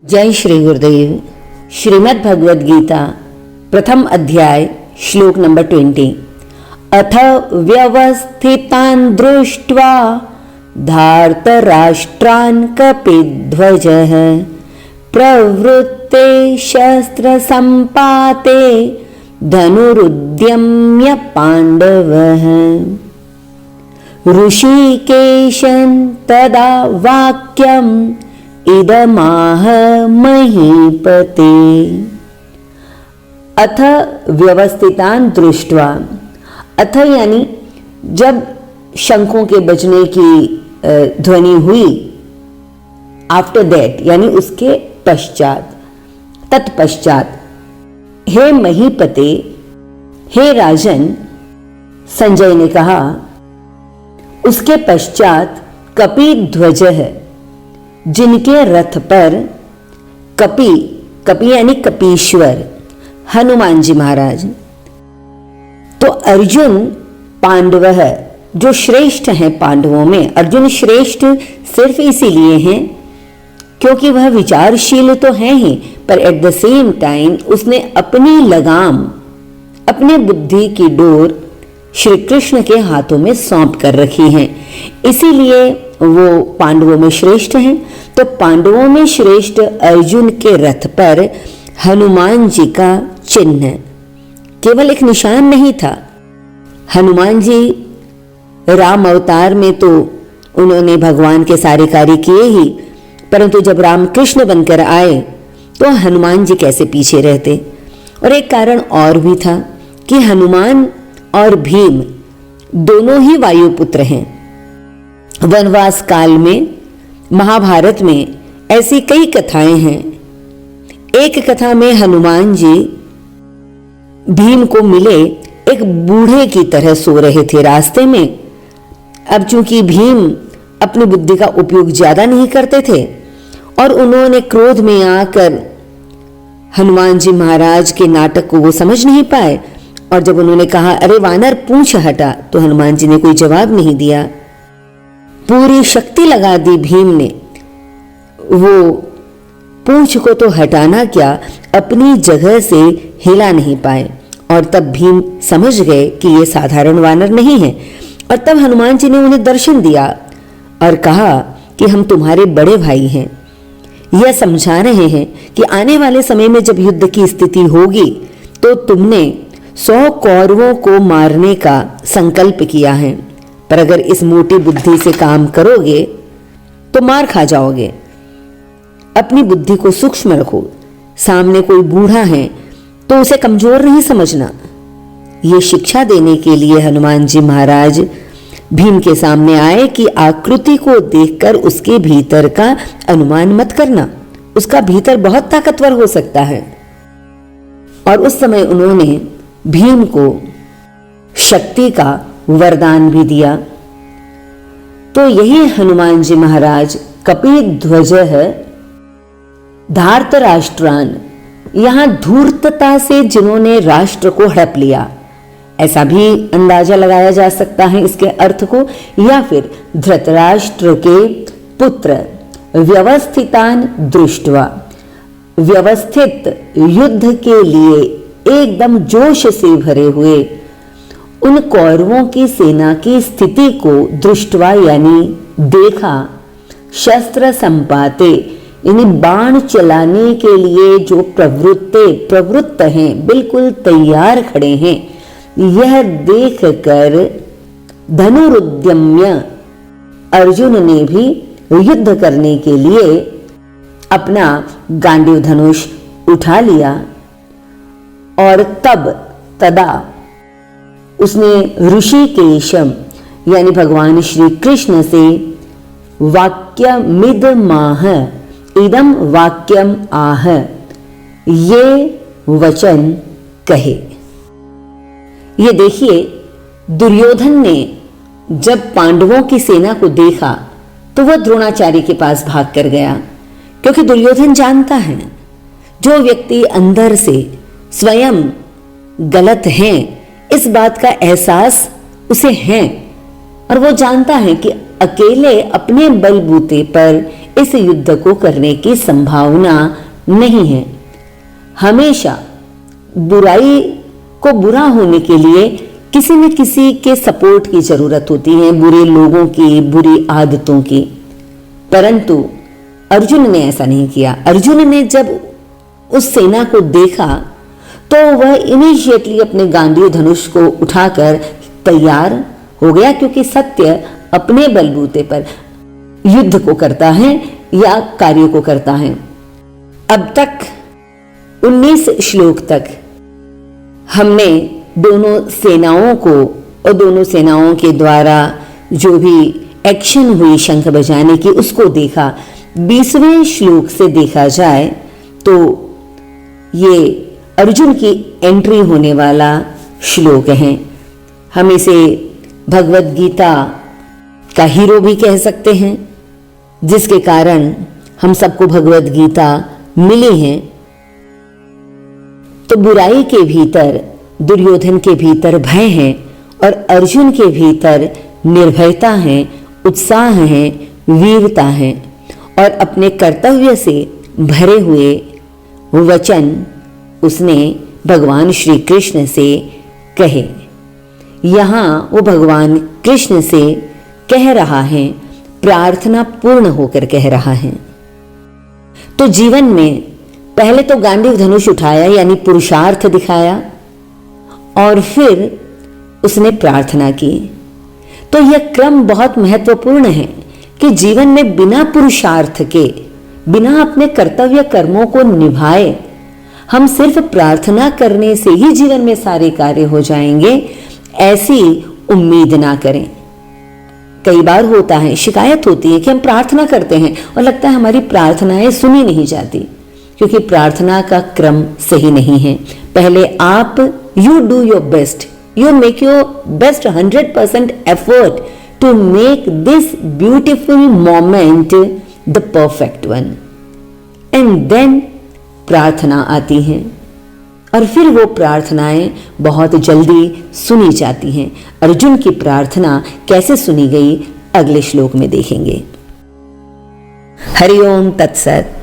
जय श्री गुरुदेव। श्रीमद् भगवद गीता प्रथम अध्याय श्लोक नंबर 20। अथ व्यवस्थितान् दृष्ट्वा धार्तराष्ट्रान् कपिध्वजः प्रवृत्ते शस्त्रसम्पाते धनुरुद्यम्य पाण्डवः। ऋषिकेशं तदा वाक्यम् इदमाह महीपते। अथ व्यवस्थितान् दृष्ट्वा, अथ यानी जब शंखों के बजने की ध्वनि हुई, आफ्टर दैट यानी उसके पश्चात, तत्पश्चात, हे महीपते, हे राजन, संजय ने कहा, उसके पश्चात कपिध्वज है, जिनके रथ पर कपि यानी कपीश्वर हनुमान जी महाराज। तो अर्जुन पांडव है, जो श्रेष्ठ हैं पांडवों में। अर्जुन श्रेष्ठ सिर्फ इसीलिए हैं क्योंकि वह विचारशील तो है ही, पर एट द सेम टाइम उसने अपनी लगाम, अपने बुद्धि की डोर श्री कृष्ण के हाथों में सौंप कर रखी है, इसीलिए वो पांडवों में श्रेष्ठ हैं। तो पांडवों में श्रेष्ठ अर्जुन के रथ पर हनुमान जी का चिन्ह केवल एक निशान नहीं था। हनुमान जी राम अवतार में तो उन्होंने भगवान के सारे कार्य किए ही, परंतु जब राम कृष्ण बनकर आए तो हनुमान जी कैसे पीछे रहते। और एक कारण और भी था कि हनुमान और भीम दोनों ही वायुपुत्र हैं। वनवास काल में महाभारत में ऐसी कई कथाएं हैं। एक कथा में हनुमान जी भीम को मिले एक बूढ़े की तरह सो रहे थे रास्ते में। अब चूंकि भीम अपनी बुद्धि का उपयोग ज्यादा नहीं करते थे और उन्होंने क्रोध में आकर हनुमान जी महाराज के नाटक को वो समझ नहीं पाए, और जब उन्होंने कहा, अरे वानर पूंछ हटा, तो हनुमान जी ने कोई जवाब नहीं दिया। पूरी शक्ति लगा दी भीम ने, वो पूंछ को तो हटाना क्या, अपनी जगह से हिला नहीं पाए। और तब भीम समझ गए कि ये साधारण वानर नहीं है। और तब हनुमान जी ने उन्हें दर्शन दिया और कहा कि हम तुम्हारे बड़े भाई हैं। यह समझा रहे हैं कि आने वाले समय में जब युद्ध की स्थिति होगी तो तुमने 100 कौरवों को मारने का संकल्प किया है, पर अगर इस मोटी बुद्धि से काम करोगे तो मार खा जाओगे। अपनी बुद्धि को सूक्ष्म रखो। सामने कोई बूढ़ा है तो उसे कमजोर नहीं समझना। ये शिक्षा देने के लिए हनुमान जी महाराज भीम के सामने आए कि आकृति को देखकर उसके भीतर का अनुमान मत करना, उसका भीतर बहुत ताकतवर हो सकता है। और उस समय उन्होंने भीम को शक्ति का वरदान भी दिया। तो यही हनुमान जी महाराज कपिध्वज है, धार्तराष्ट्रान, यहां धूर्तता से जिन्होंने राष्ट्र को हड़प लिया, ऐसा भी अंदाजा लगाया जा सकता है इसके अर्थ को। या फिर धृतराष्ट्र के पुत्र व्यवस्थितान दृष्ट्वा, व्यवस्थित युद्ध के लिए एकदम जोश से भरे हुए उन कौरवों की सेना की स्थिति को दृष्टवा यानी देखा, शस्त्र संपाते यानी बाण चलाने के लिए जो प्रवृत्त हैं, बिल्कुल तैयार खड़े हैं, यह देखकर धनुरुद्यम्य, अर्जुन ने भी युद्ध करने के लिए अपना गांडीव धनुष उठा लिया। और तदा उसने ऋषिकेशम यानी भगवान श्री कृष्ण से वाक्यमिदमाह, इदम वाक्यम आह, ये वचन कहे। ये देखिए, दुर्योधन ने जब पांडवों की सेना को देखा तो वह द्रोणाचार्य के पास भाग कर गया, क्योंकि दुर्योधन जानता है जो व्यक्ति अंदर से स्वयं गलत हैं, इस बात का एहसास उसे है। और वो जानता है कि अकेले अपने बलबूते पर इस युद्ध को करने की संभावना नहीं है। हमेशा बुराई को बुरा होने के लिए किसी न किसी के सपोर्ट की जरूरत होती है, बुरे लोगों की, बुरी आदतों की। परंतु अर्जुन ने ऐसा नहीं किया। अर्जुन ने जब उस सेना को देखा तो वह इमीडिएटली अपने गांडीव धनुष को उठाकर तैयार हो गया, क्योंकि सत्य अपने बलबूते पर युद्ध को करता है या कार्य को करता है। अब तक 19 श्लोक तक हमने दोनों सेनाओं को और दोनों सेनाओं के द्वारा जो भी एक्शन हुई शंख बजाने की उसको देखा। 20वें श्लोक से देखा जाए तो ये अर्जुन की एंट्री होने वाला श्लोक है। हम इसे भगवत गीता का हीरो भी कह सकते हैं, जिसके कारण हम सबको भगवत गीता मिली है। तो बुराई के भीतर, दुर्योधन के भीतर भय है और अर्जुन के भीतर निर्भयता है, उत्साह है, वीरता है और अपने कर्तव्य से भरे हुए वचन उसने भगवान श्री कृष्ण से कहे। यहां वो भगवान कृष्ण से कह रहा है, प्रार्थना पूर्ण होकर कह रहा है। तो जीवन में पहले तो गांडीव धनुष उठाया यानी पुरुषार्थ दिखाया और फिर उसने प्रार्थना की। तो यह क्रम बहुत महत्वपूर्ण है कि जीवन में बिना पुरुषार्थ के, बिना अपने कर्तव्य कर्मों को निभाए हम सिर्फ प्रार्थना करने से ही जीवन में सारे कार्य हो जाएंगे, ऐसी उम्मीद ना करें। कई बार होता है, शिकायत होती है कि हम प्रार्थना करते हैं और लगता है हमारी प्रार्थनाएं सुनी नहीं जाती, क्योंकि प्रार्थना का क्रम सही नहीं है। पहले आप you do your best, you make your best 100% effort to make this beautiful moment the perfect one, and then प्रार्थना आती है और फिर वो प्रार्थनाएं बहुत जल्दी सुनी जाती हैं। अर्जुन की प्रार्थना कैसे सुनी गई अगले श्लोक में देखेंगे। हरि ओम तत्सत।